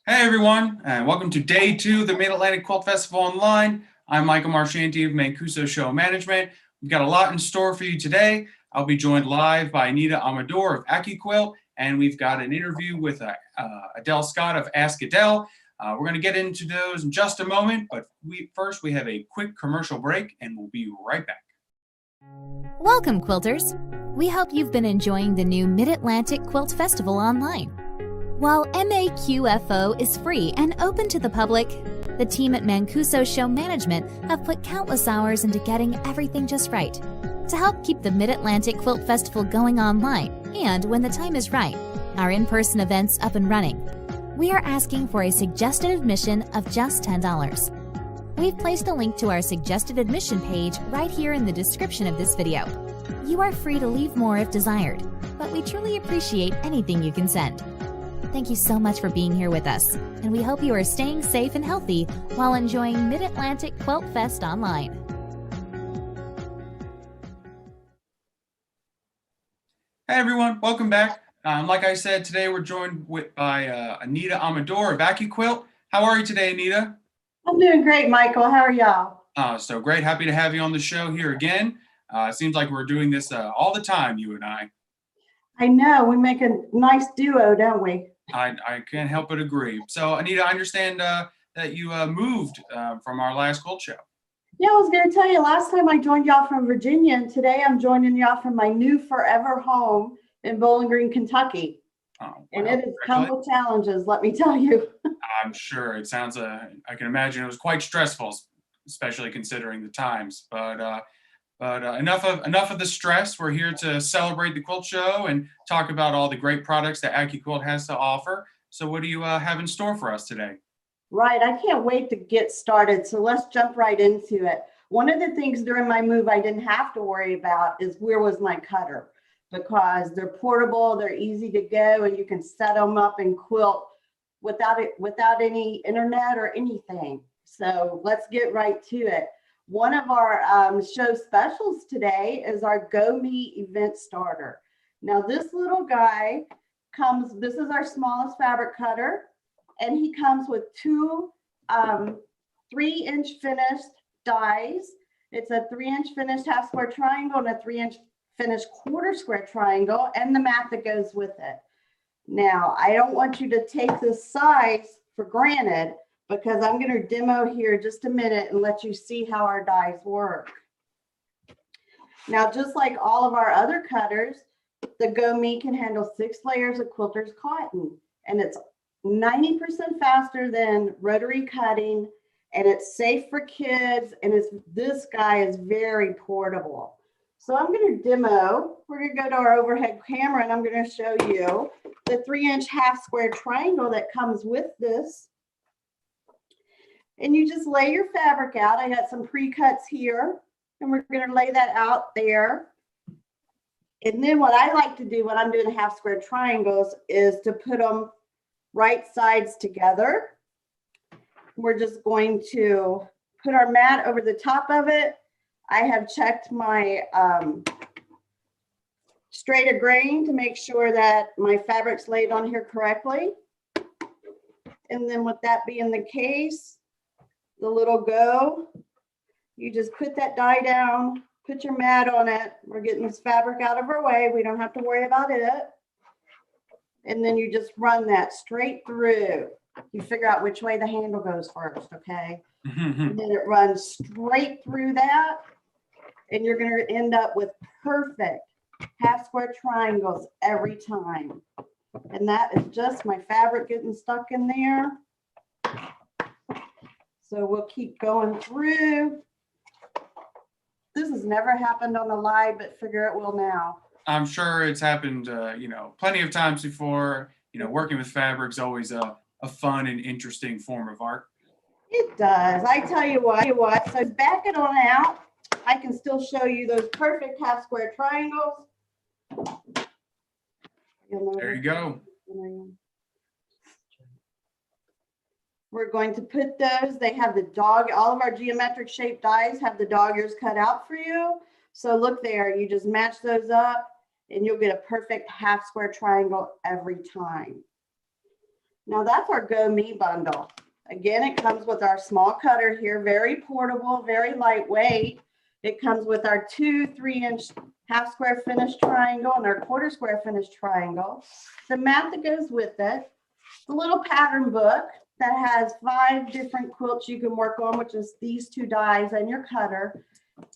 Hey everyone, and welcome to day 2 of the Mid-Atlantic Quilt Festival Online. I'm Michael Marchanti of Mancuso Show Management. We've got a lot in store for you today. I'll be joined live by Anita Amador of AccuQuilt, and we've got an interview with Adele Scott of Ask Adele. We're going to get into those in just a moment, but first we have a quick commercial break, and we'll be right back. Welcome, quilters! We hope you've been enjoying the new Mid-Atlantic Quilt Festival online. While MAQFO is free and open to the public, the team at Mancuso Show Management have put countless hours into getting everything just right to help keep the Mid-Atlantic Quilt Festival going online and, when the time is right, our in-person events up and running. We are asking for a suggested admission of just $10. We've placed a link to our suggested admission page right here in the description of this video. You are free to leave more if desired, but we truly appreciate anything you can send. Thank you so much for being here with us, and we hope you are staying safe and healthy while enjoying Mid-Atlantic Quilt Fest online. Hey everyone, welcome back. Like I said, today we're joined by Anita Amador of AccuQuilt. How are you today, Anita? I'm doing great, Michael. How are y'all? So great. Happy to have you on the show here again. It seems like we're doing this all the time, you and I. I know. We make a nice duo, don't we? I can't help but agree. So, Anita, I understand that you moved from our last quilt show. Yeah, I was going to tell you, last time I joined y'all from Virginia, and today I'm joining y'all from my new forever home in Bowling Green, Kentucky. Oh, and it has come with challenges, let me tell you. I'm sure it sounds, I can imagine it was quite stressful, especially considering the times. But enough of the stress. We're here to celebrate the quilt show and talk about all the great products that AccuQuilt has to offer. So what do you have in store for us today? Right, I can't wait to get started. So let's jump right into it. One of the things during my move I didn't have to worry about is where was my cutter, because they're portable, they're easy to go, and you can set them up and quilt without any internet or anything. So let's get right to it. One of our show specials today is our Go Me event starter. Now this little guy this is our smallest fabric cutter, and he comes with two 3-inch finished dies. It's a 3-inch finished half square triangle and a 3-inch finished quarter square triangle, and the mat that goes with it. Now, I don't want you to take this size for granted, because I'm going to demo here just a minute and let you see how our dies work. Now, just like all of our other cutters, the Go Me can handle 6 layers of quilter's cotton, and it's 90% faster than rotary cutting, and it's safe for kids, and this guy is very portable. So I'm going to demo. We're going to go to our overhead camera, and I'm going to show you the 3-inch half square triangle that comes with this. And you just lay your fabric out. I got some pre-cuts here, and we're going to lay that out there. And then what I like to do when I'm doing half square triangles is to put them right sides together. We're just going to put our mat over the top of it. I have checked my straight of grain to make sure that my fabric's laid on here correctly. And then with that being the case, the little go, you just put that die down, put your mat on it. We're getting this fabric out of our way. We don't have to worry about it. And then you just run that straight through. You figure out which way the handle goes first, okay? And then it runs straight through that, and you're going to end up with perfect half square triangles every time. And that is just my fabric getting stuck in there. So we'll keep going through. This has never happened on a live, but figure it will now. I'm sure it's happened, plenty of times before. Working with fabric is always a fun and interesting form of art. It does. I tell you what. So back it on out. I can still show you those perfect half square triangles. There you go. We're going to put those. They have the dog. All of our geometric shaped dies have the dog ears cut out for you. So look there. You just match those up, and you'll get a perfect half square triangle every time. Now that's our Go Me bundle. Again, it comes with our small cutter here, very portable, very lightweight. It comes with our 2 3-inch half square finished triangle and our 1/4 square finished triangle. The mat that goes with it, the little pattern book that has 5 different quilts you can work on, which is these 2 dies and your cutter.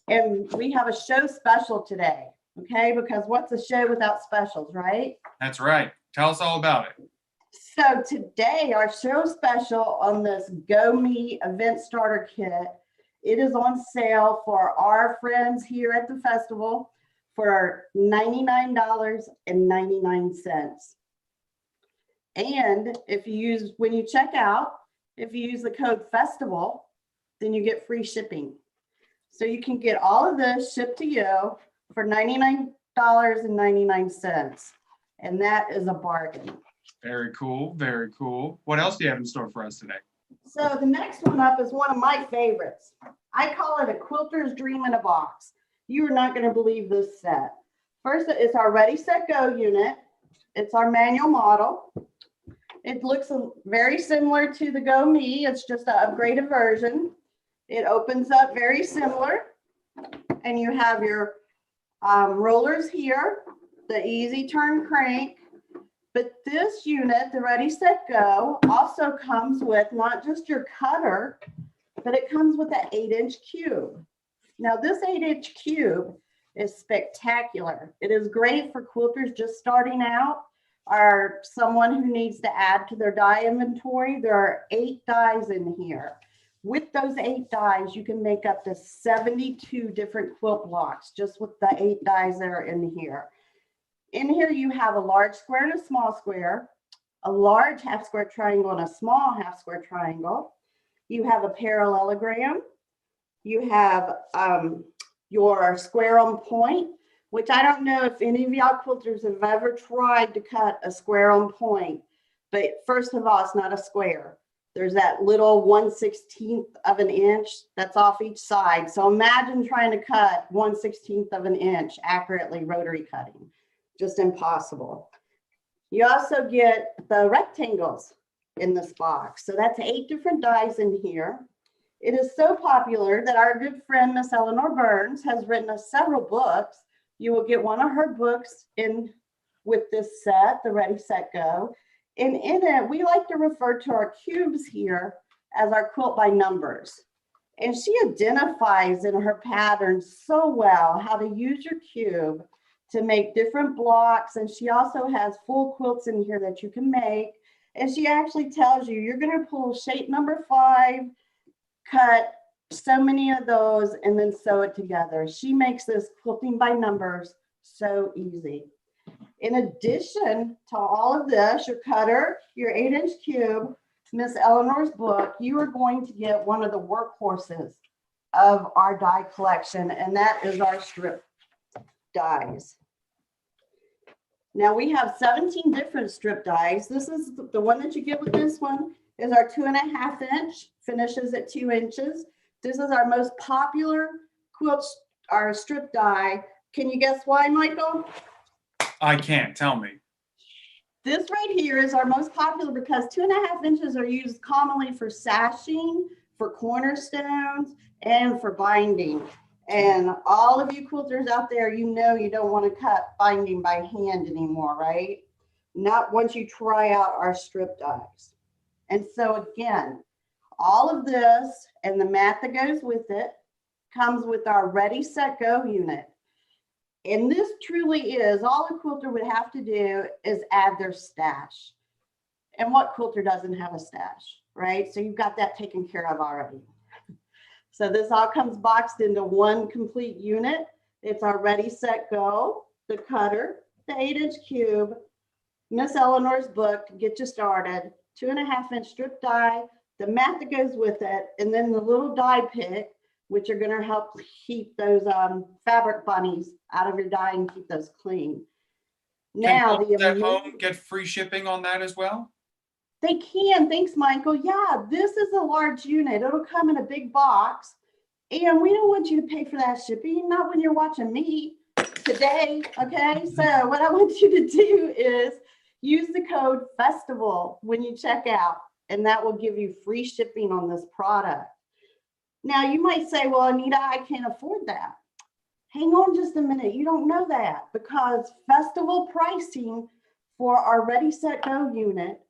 And we have a show special today, okay? Because what's a show without specials, right? That's right. Tell us all about it. So today, our show special on this Go Me event starter kit, it is on sale for our friends here at the festival for $99.99. And if you use, when you check out, if you use the code FESTIVAL, then you get free shipping. So you can get all of this shipped to you for $99.99. And that is a bargain. Very cool. Very cool. What else do you have in store for us today? So the next one up is one of my favorites. I call it a quilter's dream in a box. You are not going to believe this set. First, it's our Ready, Set, Go unit. It's our manual model. It looks very similar to the Go Me. It's just an upgraded version. It opens up very similar. And you have your rollers here, the easy turn crank. But this unit, the Ready, Set, Go, also comes with not just your cutter, but it comes with an 8-inch cube. Now this 8-inch cube is spectacular. It is great for quilters just starting out or someone who needs to add to their die inventory. There are 8 dies in here. With those 8 dies, you can make up to 72 different quilt blocks just with the 8 dies that are in here. In here, you have a large square and a small square, a large half square triangle and a small half square triangle. You have a parallelogram. You have your square on point, which I don't know if any of y'all quilters have ever tried to cut a square on point. But first of all, it's not a square. There's that little 1/16 of an inch that's off each side. So imagine trying to cut 1/16 of an inch accurately rotary cutting. Just impossible. You also get the rectangles in this box. So that's 8 different dies in here. It is so popular that our good friend, Miss Eleanor Burns, has written us several books. You will get one of her books in with this set, the Ready, Set, Go. And in it, we like to refer to our cubes here as our quilt by numbers. And she identifies in her patterns so well how to use your cube to make different blocks. And she also has full quilts in here that you can make. And she actually tells you, you're going to pull shape number 5, cut so many of those, and then sew it together. She makes this quilting by numbers so easy. In addition to all of this, your cutter, your 8-inch cube, Miss Eleanor's book, you are going to get one of the workhorses of our die collection, and that is our strip dies. Now we have 17 different strip dies. This is the one that you get with this one is our 2.5 inch, finishes at 2 inches. This is our most popular quilt, our strip die. Can you guess why, Michael? I can't. Tell me. This right here is our most popular because 2.5 inches are used commonly for sashing, for cornerstones, and for binding. And all of you quilters out there, you know you don't want to cut binding by hand anymore, right? Not once you try out our strip dies. And so again, all of this and the mat that goes with it comes with our Ready, Set, Go unit. And this truly is, all a quilter would have to do is add their stash. And what quilter doesn't have a stash, right? So you've got that taken care of already. So this all comes boxed into one complete unit. It's our Ready, Set, Go, the cutter, the 8-inch cube, Miss Eleanor's book to get you started, 2.5 inch strip die, the mat that goes with it, and then the little die pick, which are going to help keep those fabric bunnies out of your die and keep those clean. Now, Can folks at home get free shipping on that as well? They can. Thanks, Michael. Yeah, this is a large unit. It'll come in a big box. And we don't want you to pay for that shipping, not when you're watching me today. Okay, so what I want you to do is use the code FESTIVAL when you check out, and that will give you free shipping on this product. Now you might say, well, Anita, I can't afford that. Hang on just a minute. You don't know that, because festival pricing for our Ready, Set, Go unit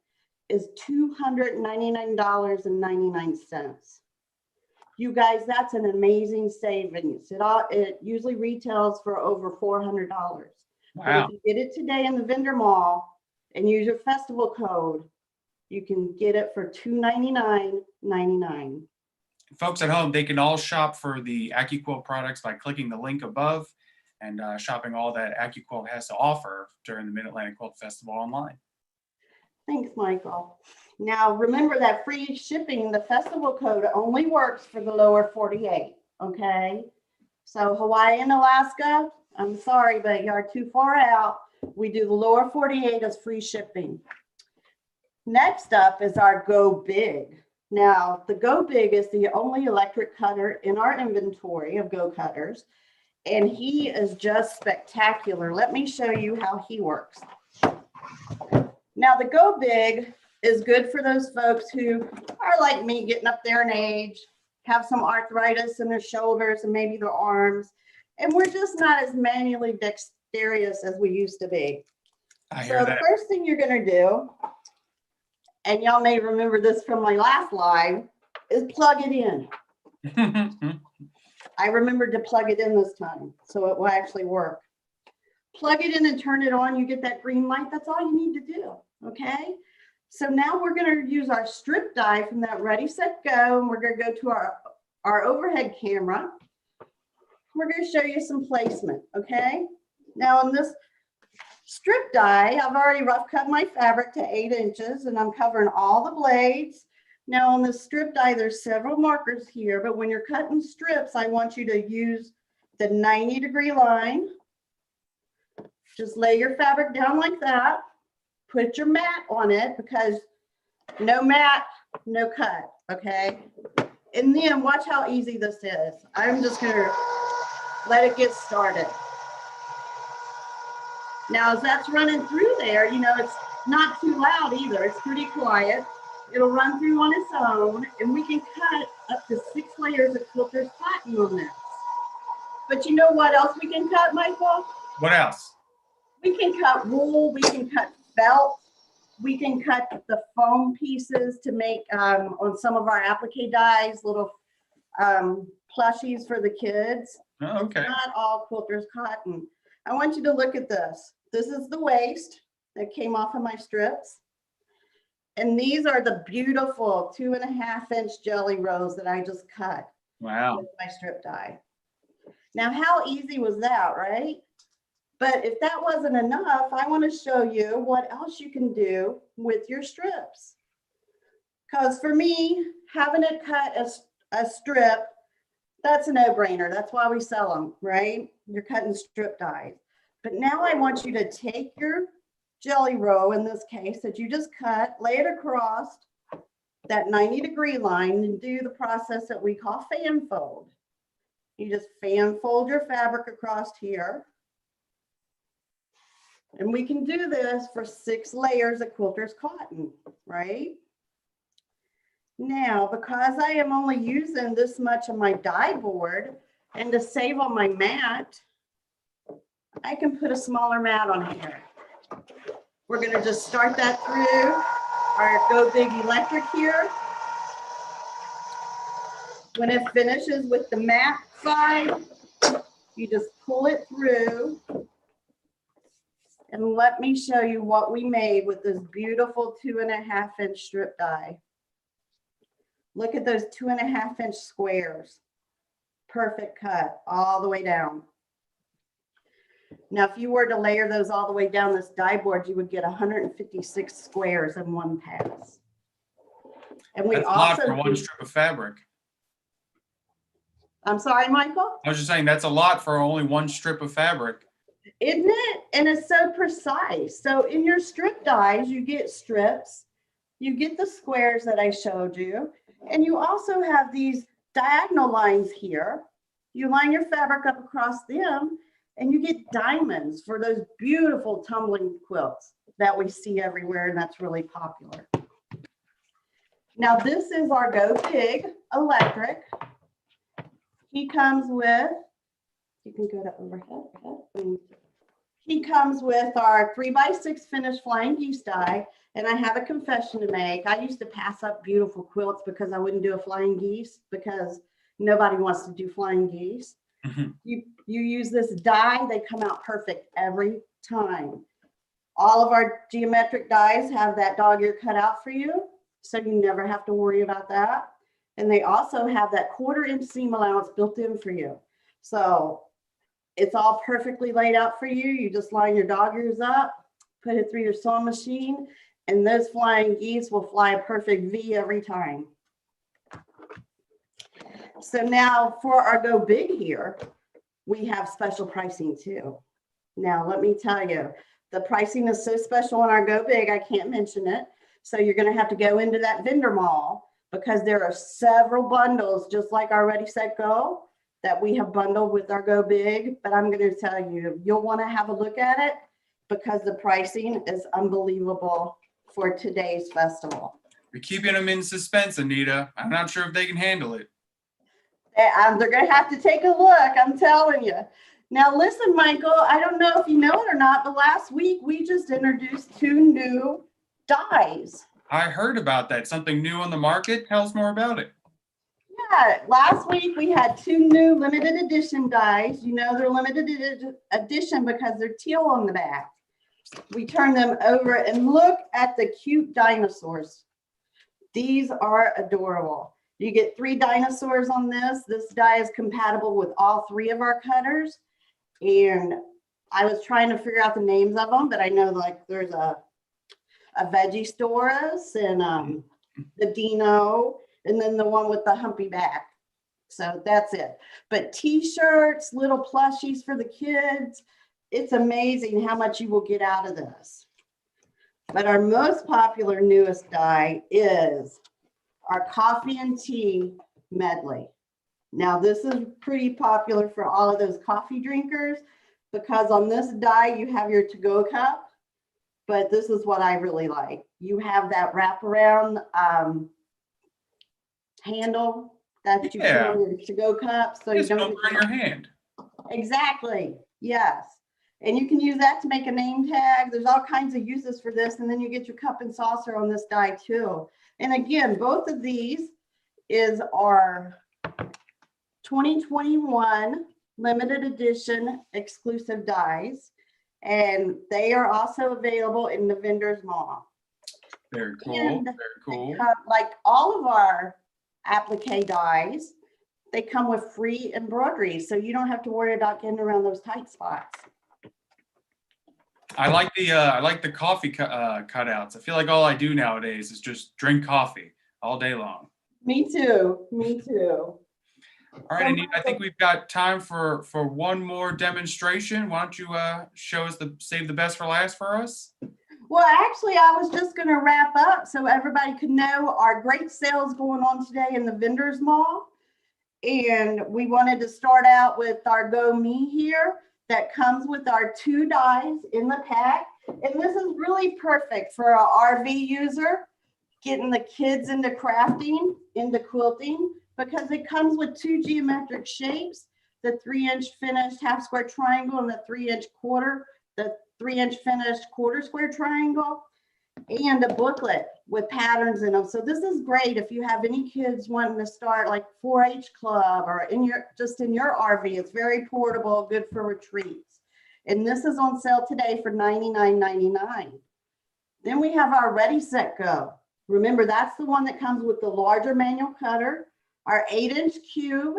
is $299.99. You guys, that's an amazing savings. It usually retails for over $400. But Wow. if you get it today in the vendor mall and use your festival code, you can get it for $299.99. Folks at home, they can all shop for the AccuQuilt products by clicking the link above and shopping all that AccuQuilt has to offer during the Mid-Atlantic Quilt Festival online. Thanks, Michael. Now, remember that free shipping, the festival code only works for the lower 48, okay? So Hawaii and Alaska, I'm sorry, but you are too far out. We do the lower 48 as free shipping. Next up is our Go Big. Now, the Go Big is the only electric cutter in our inventory of Go cutters, and he is just spectacular. Let me show you how he works. Now, the Go Big is good for those folks who are like me, getting up there in age, have some arthritis in their shoulders and maybe their arms, and we're just not as manually dexterous as we used to be. So the first thing you're going to do, and y'all may remember this from my last live, is plug it in. I remembered to plug it in this time, so it will actually work. Plug it in and turn it on. You get that green light. That's all you need to do, okay? So now we're going to use our strip die from that Ready, Set, Go, and we're going to go to our overhead camera. We're going to show you some placement, okay? Now on this strip die, I've already rough cut my fabric to 8 inches, and I'm covering all the blades. Now on the strip die, there's several markers here, but when you're cutting strips, I want you to use the 90-degree line. Just lay your fabric down like that. Put your mat on it, because no mat, no cut, okay? And then watch how easy this is. I'm just gonna let it get started. Now, as that's running through there, you know, it's not too loud either. It's pretty quiet. It'll run through on its own, and we can cut up to 6 layers of quilter's cotton on this. But you know what else we can cut, Michael? What else? We can cut wool, we can cut felt, we can cut the foam pieces to make, on some of our applique dies, little plushies for the kids. Oh, okay. It's not all quilter's cotton. I want you to look at this. This is the waist that came off of my strips. And these are the beautiful 2.5-inch jelly rows that I just cut. Wow. With my strip die. Now, how easy was that, right? But if that wasn't enough, I want to show you what else you can do with your strips. Because for me, having it cut a strip, that's a no-brainer. That's why we sell them, right? You're cutting strip dies. But now I want you to take your jelly row, in this case, that you just cut, lay it across that 90-degree line, and do the process that we call fan fold. You just fan fold your fabric across here. And we can do this for 6 layers of quilter's cotton, right? Now, because I am only using this much of my die board, and to save on my mat, I can put a smaller mat on here. We're going to just start that through our Go Big electric here. When it finishes with the mat side, you just pull it through. And let me show you what we made with this beautiful 2.5-inch strip die. Look at those 2.5-inch squares. Perfect cut all the way down. Now, if you were to layer those all the way down this die board, you would get 156 squares in one pass. And we That's also a lot for one strip of fabric. I'm sorry, Michael? I was just saying that's a lot for only one strip of fabric. Isn't it? And it's so precise. So in your strip dies, you get strips, you get the squares that I showed you, and you also have these diagonal lines here. You line your fabric up across them, And you get diamonds for those beautiful tumbling quilts that we see everywhere, and that's really popular. Now this is our Go Pig electric. He comes with, you can go to overhead. He comes with our 3x6 finished flying geese die. And I have a confession to make. I used to pass up beautiful quilts because I wouldn't do a flying geese because nobody wants to do flying geese. You use this die, they come out perfect every time. All of our geometric dies have that dog ear cut out for you, so you never have to worry about that. And they also have that 1/4 inch seam allowance built in for you. So it's all perfectly laid out for you. You just line your dog ears up, put it through your sewing machine, and those flying geese will fly a perfect V every time. So now for our Go Big here, we have special pricing too. Now, let me tell you, the pricing is so special on our Go Big, I can't mention it. So you're going to have to go into that vendor mall because there are several bundles, just like our Ready, Set, Go, that we have bundled with our Go Big. But I'm going to tell you, you'll want to have a look at it because the pricing is unbelievable for today's festival. You're keeping them in suspense, Anita. I'm not sure if they can handle it. They're going to have to take a look, I'm telling you. Now, listen, Michael, I don't know if you know it or not, but last week we just introduced 2 new dies. I heard about that. Something new on the market. Tell us more about it. Yeah, last week we had 2 new limited edition dies. You know, they're limited edition because they're teal on the back. We turn them over and look at the cute dinosaurs. These are adorable. You get 3 dinosaurs on this. This die is compatible with all 3 of our cutters. And I was trying to figure out the names of them, but I know like there's a Vegisaurus and the Dino, and then the one with the humpy back. So that's it. But t-shirts, little plushies for the kids. It's amazing how much you will get out of this. But our most popular newest die is our coffee and tea medley. Now this is pretty popular for all of those coffee drinkers because on this die you have your to-go cup, but this is what I really like. You have that wraparound handle that you put on your to-go cup, so you don't burn your hand. Exactly. Yes. And you can use that to make a name tag. There's all kinds of uses for this. And then you get your cup and saucer on this die too. And again, both of these is our 2021 limited edition exclusive dies. And they are also available in the vendor's mall. Very cool. And very cool. Like all of our applique dies, they come with free embroidery. So you don't have to worry about getting around those tight spots. I like the coffee cutouts. I feel like all I do nowadays is just drink coffee all day long. Me too. Me too. All right, Anita, I think we've got time for one more demonstration. Why don't you show us save the best for last for us? Well, actually, I was just going to wrap up so everybody could know our great sales going on today in the vendors mall. And we wanted to start out with our Go Me here that comes with our 2 dies in the pack. And this is really perfect for our RV user, getting the kids into crafting, into quilting, because it comes with 2 geometric shapes, the 3-inch finished half square triangle and the 3-inch quarter, the 3-inch finished quarter square triangle, and a booklet with patterns in them. So this is great if you have any kids wanting to start like 4-H club or in your RV. It's very portable, good for retreats. And this is on sale today for $99.99. Then we have our Ready, Set, Go. Remember, that's the one that comes with the larger manual cutter, our 8-inch cube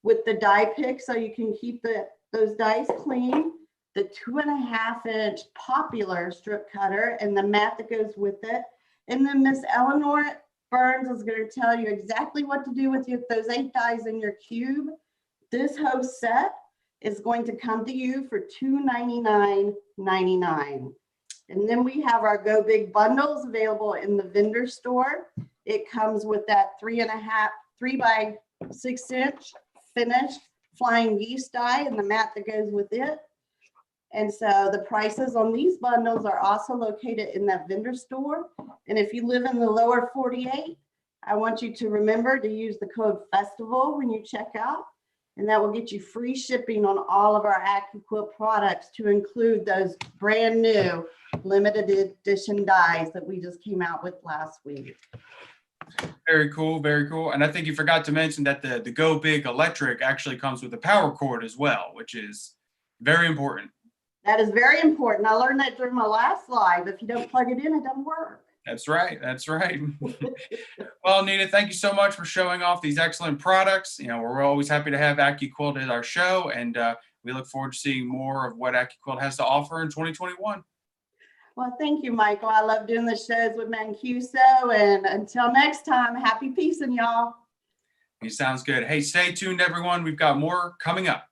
with the die pick so you can keep those dies clean, the 2.5-inch popular strip cutter and the mat that goes with it. And then Miss Eleanor Burns is going to tell you exactly what to do with those 8 dies in your cube. This whole set is going to come to you for $299.99. And then we have our Go Big bundles available in the vendor store. It comes with that 3x6 inch finished flying geese die and the mat that goes with it. And so the prices on these bundles are also located in that vendor store. And if you live in the lower 48, I want you to remember to use the code FESTIVAL when you check out. And that will get you free shipping on all of our AccuQuilt products, to include those brand new limited edition dies that we just came out with last week. Very cool, very cool. And I think you forgot to mention that the Go Big Electric actually comes with a power cord as well, which is very important. That is very important. I learned that during my last live. If you don't plug it in, it doesn't work. That's right. That's right. Well, Anita, thank you so much for showing off these excellent products. You know, we're always happy to have AccuQuilt at our show, and we look forward to seeing more of what AccuQuilt has to offer in 2021. Well, thank you, Michael. I love doing the shows with Mancuso. And until next time, happy peacing, y'all. It sounds good. Hey, stay tuned, everyone. We've got more coming up.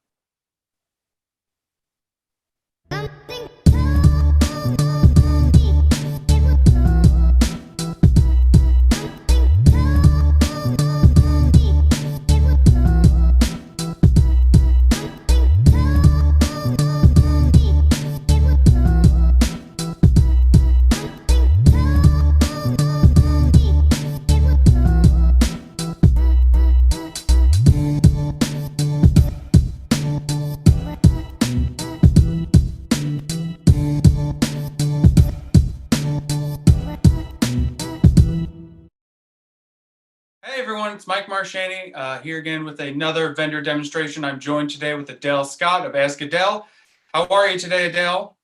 Hey everyone, it's Mike Marchani here again with another vendor demonstration. I'm joined today with Adele Scott of Ask Adele. How are you today, Adele?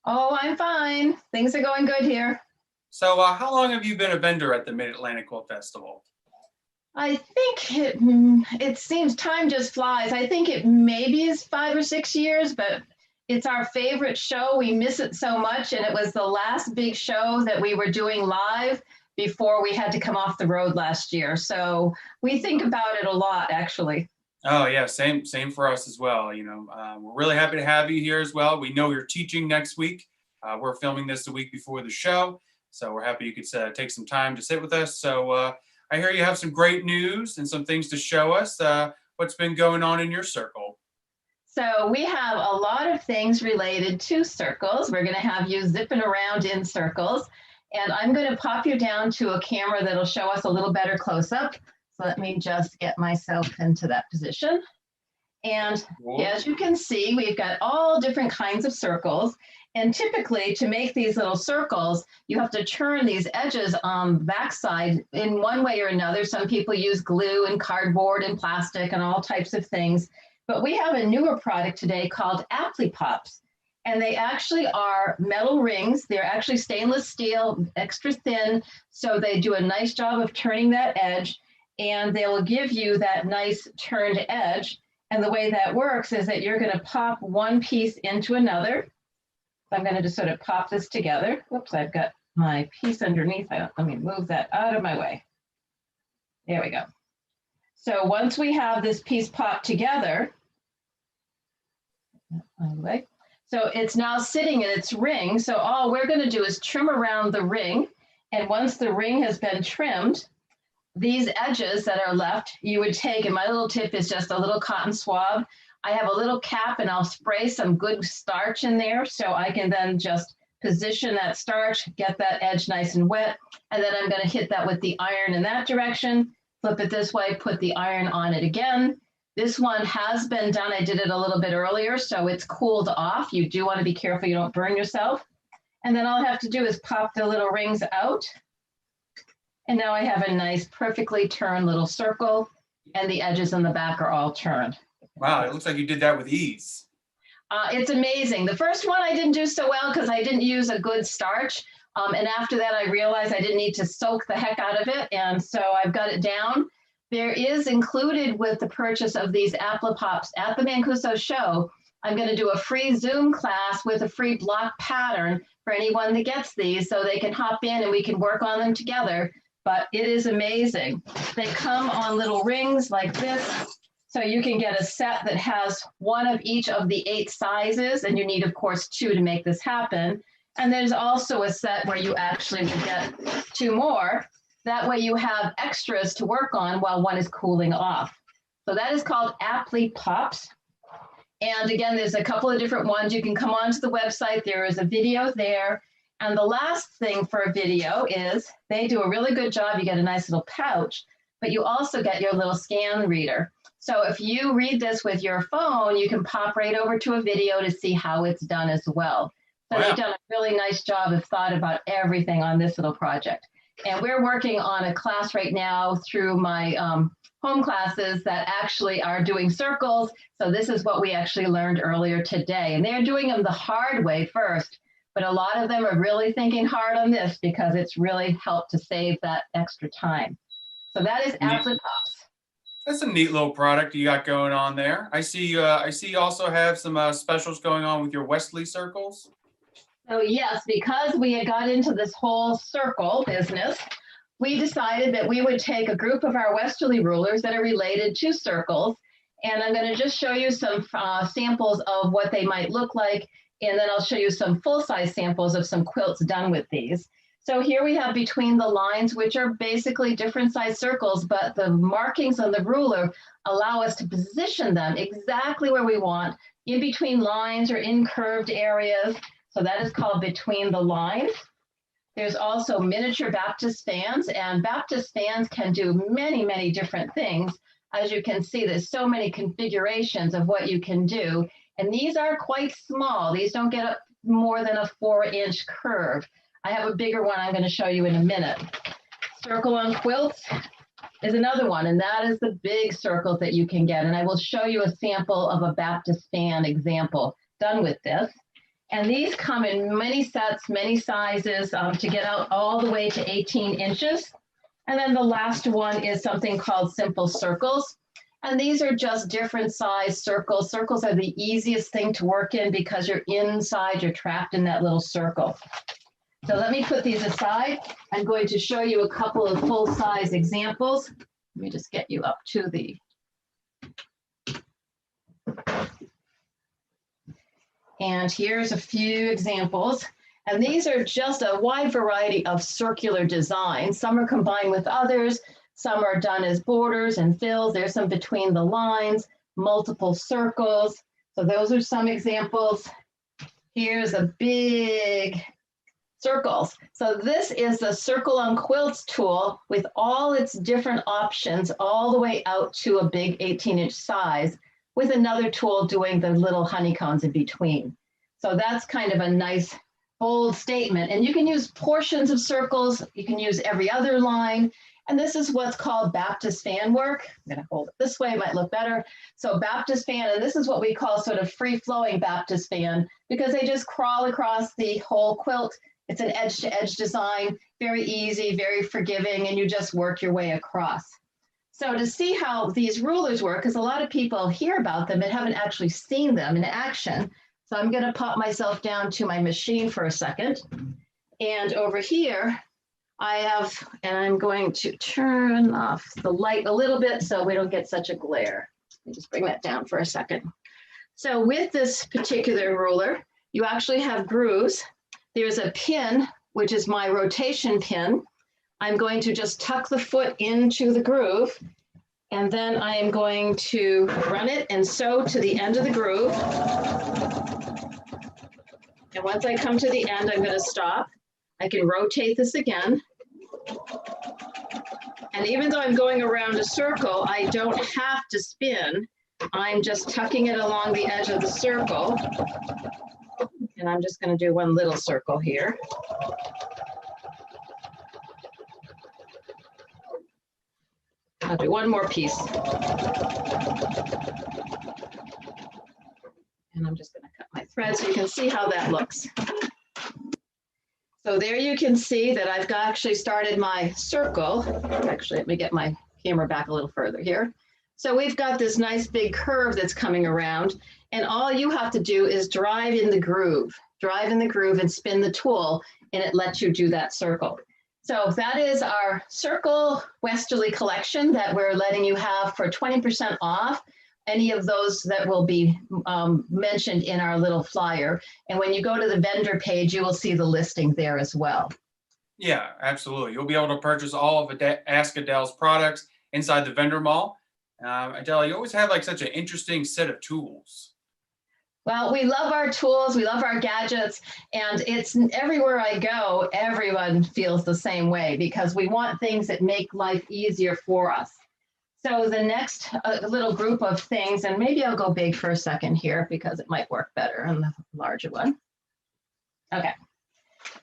Oh, I'm fine. Things are going good here. So how long have you been a vendor at the Mid-Atlantic Quilt Festival? I think it seems time just flies. I think it maybe is 5 or 6 years, but it's our favorite show. We miss it so much, and it was the last big show that we were doing live before we had to come off the road last year. So we think about it a lot, actually. Oh yeah, same for us as well. You know, we're really happy to have you here as well. We know you're teaching next week. We're filming this the week before the show, so we're happy you could take some time to sit with us. So I hear you have some great news and some things to show us. What's been going on in your circle? So we have a lot of things related to circles. We're going to have you zipping around in circles. And I'm going to pop you down to a camera that'll show us a little better close up. So let me just get myself into that position. And as you can see, we've got all different kinds of circles. And typically, to make these little circles, you have to turn these edges on the backside in one way or another. Some people use glue and cardboard and plastic and all types of things. But we have a newer product today called Apply Pops. And they actually are metal rings. They're actually stainless steel, extra thin. So they do a nice job of turning that edge, and they will give you that nice turned edge. And the way that works is that you're going to pop one piece into another. So I'm going to just sort of pop this together. Whoops, I've got my piece underneath. Let me move that out of my way. There we go. So once we have this piece popped together, out of the way. So it's now sitting in its ring. So all we're going to do is trim around the ring. And once the ring has been trimmed, these edges that are left, you would take, and my little tip is just a little cotton swab. I have a little cap, and I'll spray some good starch in there so I can then just position that starch, get that edge nice and wet. And then I'm going to hit that with the iron in that direction, flip it this way, put the iron on it again. This one has been done. I did it a little bit earlier, so it's cooled off. You do want to be careful you don't burn yourself. And then all I have to do is pop the little rings out. And now I have a nice, perfectly turned little circle, and the edges in the back are all turned. Wow, it looks like you did that with ease. It's amazing. The first one I didn't do so well because I didn't use a good starch. And after that, I realized I didn't need to soak the heck out of it. And so I've got it down. There is included with the purchase of these Apply Pops at the Mancuso show, I'm going to do a free Zoom class with a free block pattern for anyone that gets these so they can hop in and we can work on them together. But it is amazing. They come on little rings like this. So you can get a set that has one of each of the 8 sizes, and you need, of course, 2 to make this happen. And there's also a set where you actually will get 2 more. That way you have extras to work on while one is cooling off. So that is called Apply Pops. And again, there's a couple of different ones. You can come onto the website. There is a video there. And the last thing for a video is they do a really good job. You get a nice little pouch, but you also get your little scan reader. So if you read this with your phone, you can pop right over to a video to see how it's done as well. So they've done a really nice job of thought about everything on this little project. And we're working on a class right now through my home classes that actually are doing circles. So this is what we actually learned earlier today. And they're doing them the hard way first, but a lot of them are really thinking hard on this because it's really helped to save that extra time. So that is AccuQuilt. That's a neat little product you got going on there. I see you also have some specials going on with your Wesley circles. So yes, because we had got into this whole circle business, we decided that we would take a group of our westerly rulers that are related to circles, and I'm going to just show you some samples of what they might look like, and then I'll show you some full-size samples of some quilts done with these. So here we have between the lines, which are basically different size circles, but the markings on the ruler allow us to position them exactly where we want, in between lines or in curved areas. So that is called between the lines. There's also miniature Baptist fans, and Baptist fans can do many, many different things. As you can see, there's so many configurations of what you can do. And these are quite small. These don't get up more than a 4-inch curve. I have a bigger one I'm going to show you in a minute. Circle on quilts is another one, and that is the big circles that you can get. And I will show you a sample of a Baptist fan example done with this. And these come in many sets, many sizes to get out all the way to 18 inches. And then the last one is something called simple circles. And these are just different size circles. Circles are the easiest thing to work in because you're inside, you're trapped in that little circle. So let me put these aside. I'm going to show you a couple of full-size examples. Let me just get you up to the And here's a few examples. And these are just a wide variety of circular designs. Some are combined with others. Some are done as borders and fills. There's some between the lines, multiple circles. So those are some examples. Here's a big circles. So this is the Circle on Quilts tool with all its different options all the way out to a big 18-inch size, with another tool doing the little honeycombs in between. So that's kind of a nice bold statement. And you can use portions of circles, you can use every other line. And this is what's called Baptist fan work. I'm gonna hold it this way, it might look better. So Baptist fan, and this is what we call sort of free-flowing Baptist fan, because they just crawl across the whole quilt. It's an edge-to-edge design, very easy, very forgiving, and you just work your way across. So to see how these rulers work, because a lot of people hear about them and haven't actually seen them in action. So I'm going to pop myself down to my machine for a second. And over here, I have, and I'm going to turn off the light a little bit so we don't get such a glare. Let me just bring that down for a second. So with this particular ruler, you actually have grooves. There's a pin, which is my rotation pin. I'm going to just tuck the foot into the groove, and then I am going to run it and sew to the end of the groove. And once I come to the end, I'm going to stop. I can rotate this again. And even though I'm going around a circle, I don't have to spin. I'm just tucking it along the edge of the circle. And I'm just going to do one little circle here. I'll do one more piece. And I'm just going to cut my thread so you can see how that looks. So there you can see that I've actually started my circle. Actually, let me get my camera back a little further here. So we've got this nice big curve that's coming around, and all you have to do is drive in the groove and spin the tool, and it lets you do that circle. So that is our Circle Westerly collection that we're letting you have for 20% off any of those that will be mentioned in our little flyer. And when you go to the vendor page, you will see the listing there as well. Yeah, absolutely. You'll be able to purchase all of Ask Adele's products inside the vendor mall. Adele, you always have like such an interesting set of tools. Well, we love our tools, we love our gadgets, and it's everywhere I go, everyone feels the same way because we want things that make life easier for us. So the next little group of things, and maybe I'll go big for a second here because it might work better on the larger one. Okay.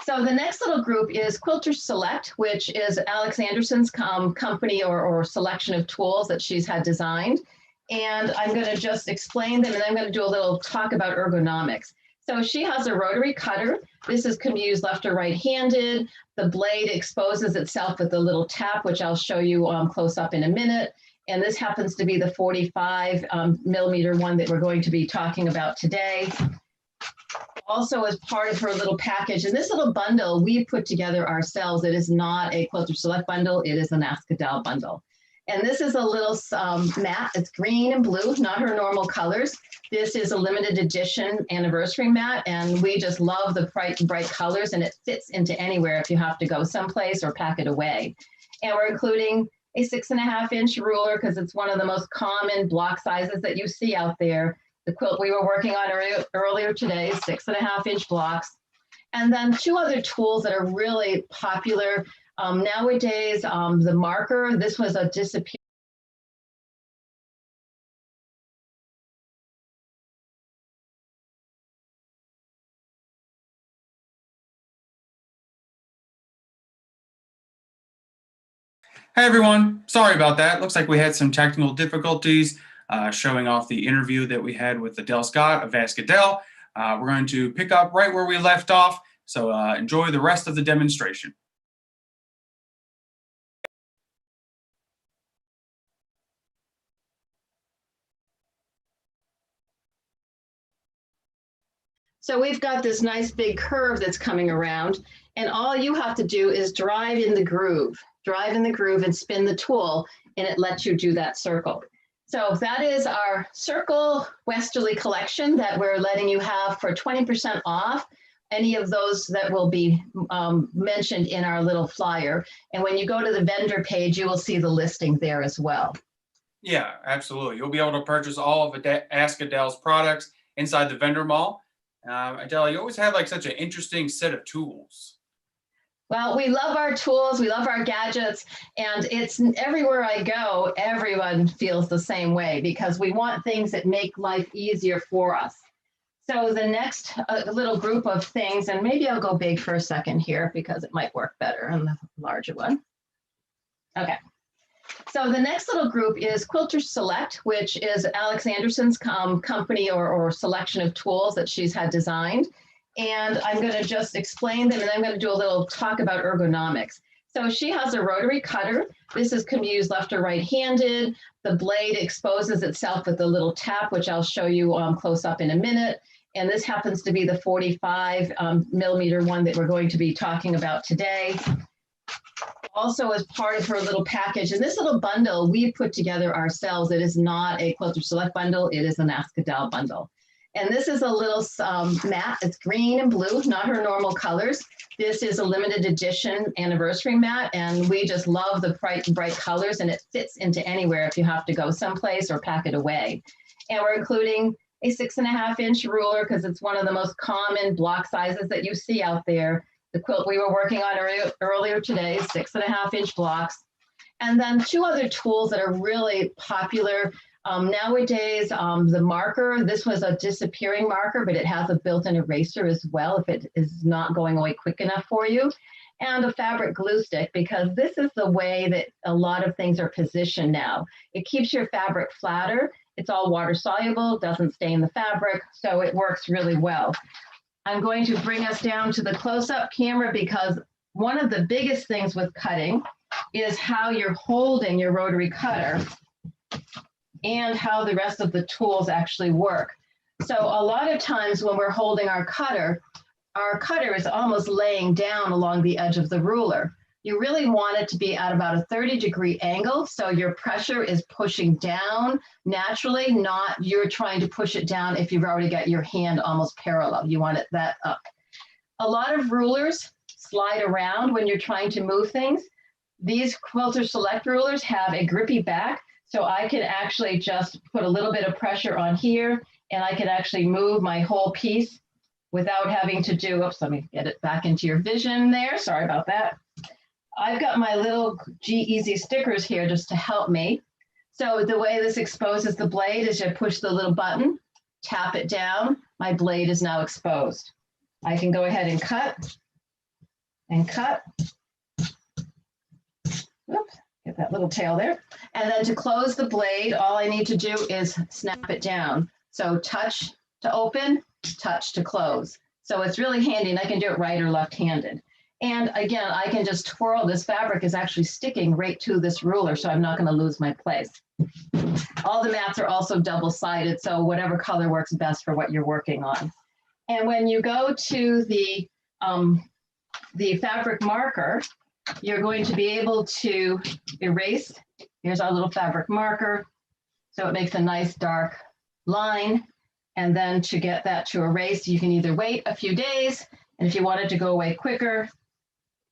So the next little group is Quilter Select, which is Alex Anderson's company or selection of tools that she's had designed. And I'm going to just explain them, and I'm going to do a little talk about ergonomics. So she has a rotary cutter. Can be used left or right-handed. The blade exposes itself with a little tap, which I'll show you close up in a minute. And this happens to be the 45 millimeter one that we're going to be talking about today. Also, as part of her little package, and this little bundle we put together ourselves. It is not a Quilter Select bundle. It is an Ask Adele bundle. And this is a little mat. It's green and blue, not her normal colors. This is a limited edition anniversary mat, and we just love the bright colors, and it fits into anywhere if you have to go someplace or pack it away. And we're including a 6.5-inch ruler because it's one of the most common block sizes that you see out there. The quilt we were working on earlier today, 6.5-inch blocks. And then two other tools that are really popular nowadays, the marker. This was a disappear. Hey everyone, sorry about that. Looks like we had some technical difficulties showing off the interview that we had with Adele Scott of Ask Adele. We're going to pick up right where we left off, so enjoy the rest of the demonstration. So we've got this nice big curve that's coming around, and all you have to do is drive in the groove and spin the tool, and it lets you do that circle. So that is our Circle Westerly collection that we're letting you have for 20% off any of those that will be mentioned in our little flyer. And when you go to the vendor page, you will see the listing there as well. Yeah, absolutely. You'll be able to purchase all of Ask Adele's products inside the vendor mall. Adele, you always have like such an interesting set of tools. Well, we love our tools, we love our gadgets, and it's everywhere I go, everyone feels the same way because we want things that make life easier for us. So the next little group of things, and maybe I'll go big for a second here because it might work better on the larger one. Okay. So the next little group is Quilter Select, which is Alex Anderson's company or selection of tools that she's had designed. And I'm going to just explain them, and I'm going to do a little talk about ergonomics. So she has a rotary cutter. Can be used left or right-handed. The blade exposes itself with a little tap, which I'll show you close up in a minute. And this happens to be the 45 millimeter one that we're going to be talking about today. Also, as part of her little package, and this little bundle we put together ourselves. It is not a Quilter Select bundle. It is an Ask Adele bundle. And this is a little mat. It's green and blue, not her normal colors. This is a limited edition anniversary mat, and we just love the bright colors, and it fits into anywhere if you have to go someplace or pack it away. And we're including a 6.5-inch ruler because it's one of the most common block sizes that you see out there. The quilt we were working on earlier today, 6.5-inch blocks. And then two other tools that are really popular nowadays, the marker. This was a disappearing marker, but it has a built-in eraser as well if it is not going away quick enough for you. And a fabric glue stick, because this is the way that a lot of things are positioned now. It keeps your fabric flatter. It's all water soluble, doesn't stain the fabric, so it works really well. I'm going to bring us down to the close-up camera because one of the biggest things with cutting is how you're holding your rotary cutter and how the rest of the tools actually work. So a lot of times when we're holding our cutter is almost laying down along the edge of the ruler. You really want it to be at about a 30-degree angle, so your pressure is pushing down naturally, not you're trying to push it down if you've already got your hand almost parallel. You want it that up. A lot of rulers slide around when you're trying to move things. These Quilter Select rulers have a grippy back, so I can actually just put a little bit of pressure on here and I could actually move my whole piece without having to do, oops, let me get it back into your vision there. Sorry about that. I've got my little G-Easy stickers here just to help me. So the way this exposes the blade is you push the little button, tap it down, my blade is now exposed. I can go ahead and cut and cut. Oops, get that little tail there. And then to close the blade, all I need to do is snap it down. So touch to open, touch to close. So it's really handy, and I can do it right or left-handed. And again, I can just twirl. This fabric is actually sticking right to this ruler, so I'm not going to lose my place. All the mats are also double-sided, so whatever color works best for what you're working on. And when you go to the fabric marker, you're going to be able to erase. Here's our little fabric marker. So it makes a nice dark line. And then to get that to erase, you can either wait a few days, and if you want it to go away quicker,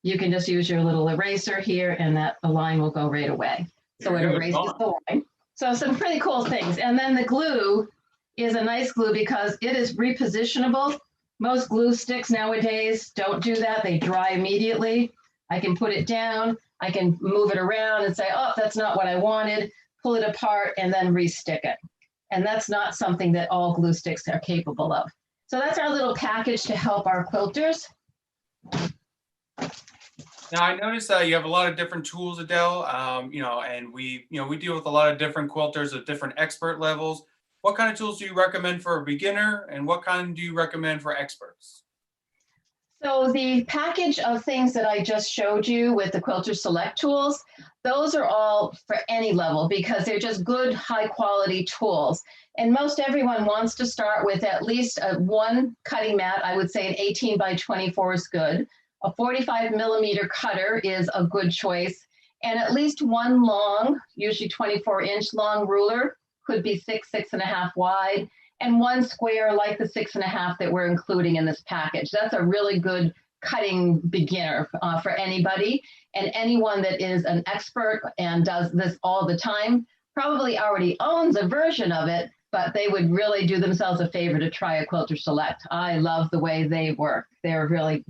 you can just use your little eraser here, and the line will go right away. So it erases the line. So some pretty cool things. And then the glue is a nice glue because it is repositionable. Most glue sticks nowadays don't do that. They dry immediately. I can put it down, I can move it around and say, oh, that's not what I wanted, pull it apart and then re-stick it. And that's not something that all glue sticks are capable of. So that's our little package to help our quilters. Now I noticed that you have a lot of different tools, Adele. And we deal with a lot of different quilters at different expert levels. What kind of tools do you recommend for a beginner, and what kind do you recommend for experts? So the package of things that I just showed you with the Quilter Select tools, those are all for any level because they're just good, high quality tools. And most everyone wants to start with at least one cutting mat. I would say an 18 by 24 is good. A 45 millimeter cutter is a good choice. And at least one long, usually 24-inch long ruler, could be 6.5 wide. And one square like the 6.5 that we're including in this package. That's a really good cutting beginner for anybody. And anyone that is an expert and does this all the time probably already owns a version of it, but they would really do themselves a favor to try a Quilter Select. I love the way they work. They're really,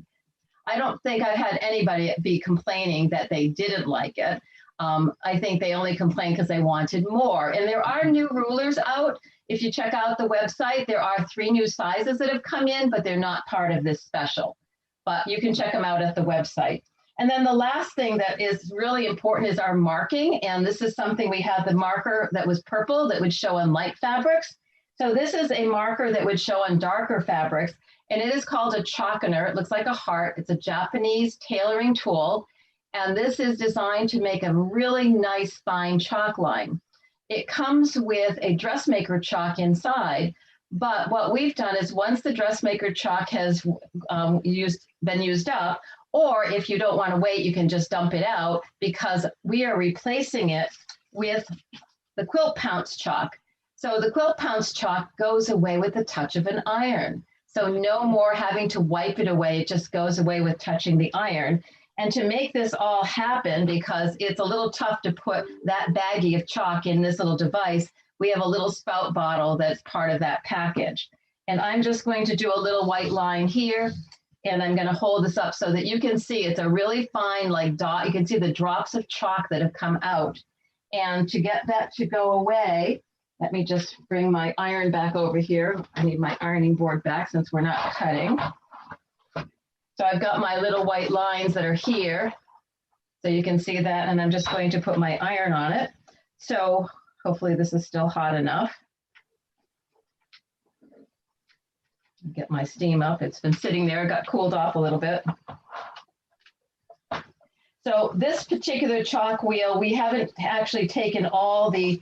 I don't think I've had anybody be complaining that they didn't like it. I think they only complained because they wanted more. And there are new rulers out. If you check out the website, there are 3 new sizes that have come in, but they're not part of this special. But you can check them out at the website. And then the last thing that is really important is our marking. And this is something we had the marker that was purple that would show on light fabrics. So this is a marker that would show on darker fabrics. And it is called a chalkener. It looks like a heart. It's a Japanese tailoring tool. And this is designed to make a really nice fine chalk line. It comes with a dressmaker chalk inside, but what we've done is once the dressmaker chalk has been used up, or if you don't want to wait, you can just dump it out because we are replacing it with the quilt pounce chalk. So the quilt pounce chalk goes away with the touch of an iron. So no more having to wipe it away, it just goes away with touching the iron. And to make this all happen, because it's a little tough to put that baggie of chalk in this little device, we have a little spout bottle that's part of that package. And I'm just going to do a little white line here, and I'm going to hold this up so that you can see it's a really fine like dot. You can see the drops of chalk that have come out. And to get that to go away, let me just bring my iron back over here. I need my ironing board back since we're not cutting. So I've got my little white lines that are here. So you can see that, and I'm just going to put my iron on it. So hopefully this is still hot enough. Get my steam up. It's been sitting there, got cooled off a little bit. So this particular chalk wheel, we haven't actually taken all the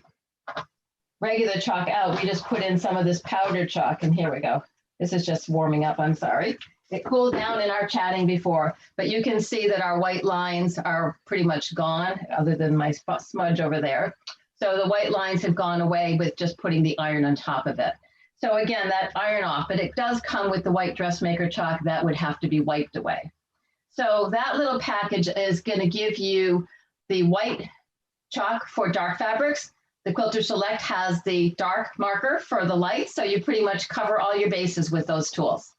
regular chalk out. We just put in some of this powdered chalk, and here we go. This is just warming up, I'm sorry. It cooled down in our chatting before, but you can see that our white lines are pretty much gone other than my smudge over there. So the white lines have gone away with just putting the iron on top of it. So again, that iron off, but it does come with the white dressmaker chalk that would have to be wiped away. So that little package is going to give you the white chalk for dark fabrics, The Quilter Select has the dark marker for the light, so you pretty much cover all your bases with those tools.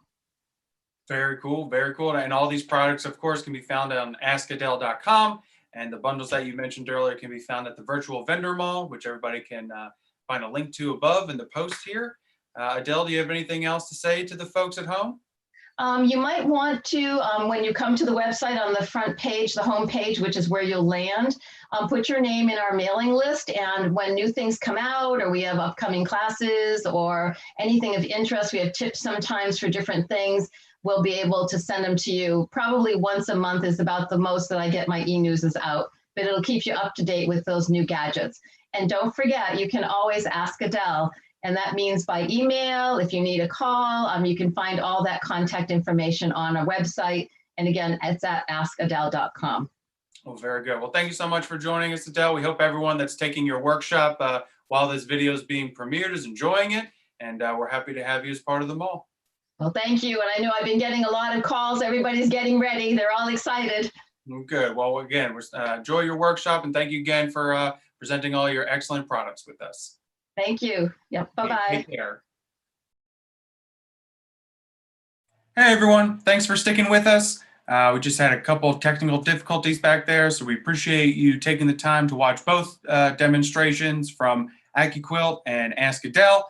Very cool, very cool. And all these products, of course, can be found on askadele.com. And the bundles that you mentioned earlier can be found at the virtual vendor mall, which everybody can find a link to above in the post here. Adele, do you have anything else to say to the folks at home? You might want to, when you come to the website on the front page, the home page, which is where you'll land, put your name in our mailing list. And when new things come out, or we have upcoming classes or anything of interest, we have tips sometimes for different things, we'll be able to send them to you. Probably once a month is about the most that I get my e-newses out, but it'll keep you up to date with those new gadgets. And don't forget, you can always ask Adele. And that means by email, if you need a call, you can find all that contact information on our website. And again, it's at askadele.com. Oh, very good. Well, thank you so much for joining us, Adele. We hope everyone that's taking your workshop while this video is being premiered is enjoying it. And we're happy to have you as part of the mall. Well, thank you. And I know I've been getting a lot of calls. Everybody's getting ready. They're all excited. Good. Well, again, enjoy your workshop. And thank you again for presenting all your excellent products with us. Thank you. Yep. Bye-bye. Take care. Hey, everyone. Thanks for sticking with us. We just had a couple of technical difficulties back there, so we appreciate you taking the time to watch both demonstrations from AccuQuilt and Ask Adele.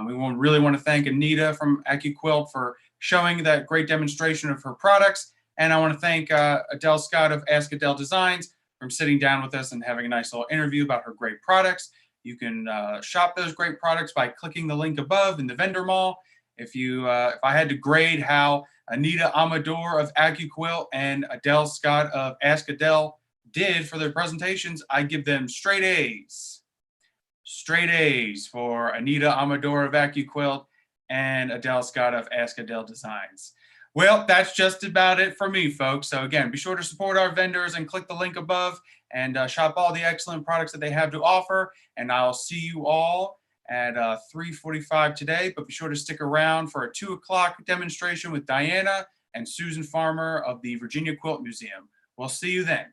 We really want to thank Anita from AccuQuilt for showing that great demonstration of her products. And I want to thank Adele Scott of Ask Adele Designs for sitting down with us and having a nice little interview about her great products. You can shop those great products by clicking the link above in the vendor mall. If I had to grade how Anita Amador of AccuQuilt and Adele Scott of Ask Adele did for their presentations, I'd give them straight A's. Straight A's for Anita Amador of AccuQuilt and Adele Scott of Ask Adele Designs. Well, that's just about it for me, folks. So again, be sure to support our vendors and click the link above and shop all the excellent products that they have to offer. And I'll see you all at 3:45 today, but be sure to stick around for a 2 o'clock demonstration with Diana and Susan Farmer of the Virginia Quilt Museum. We'll see you then.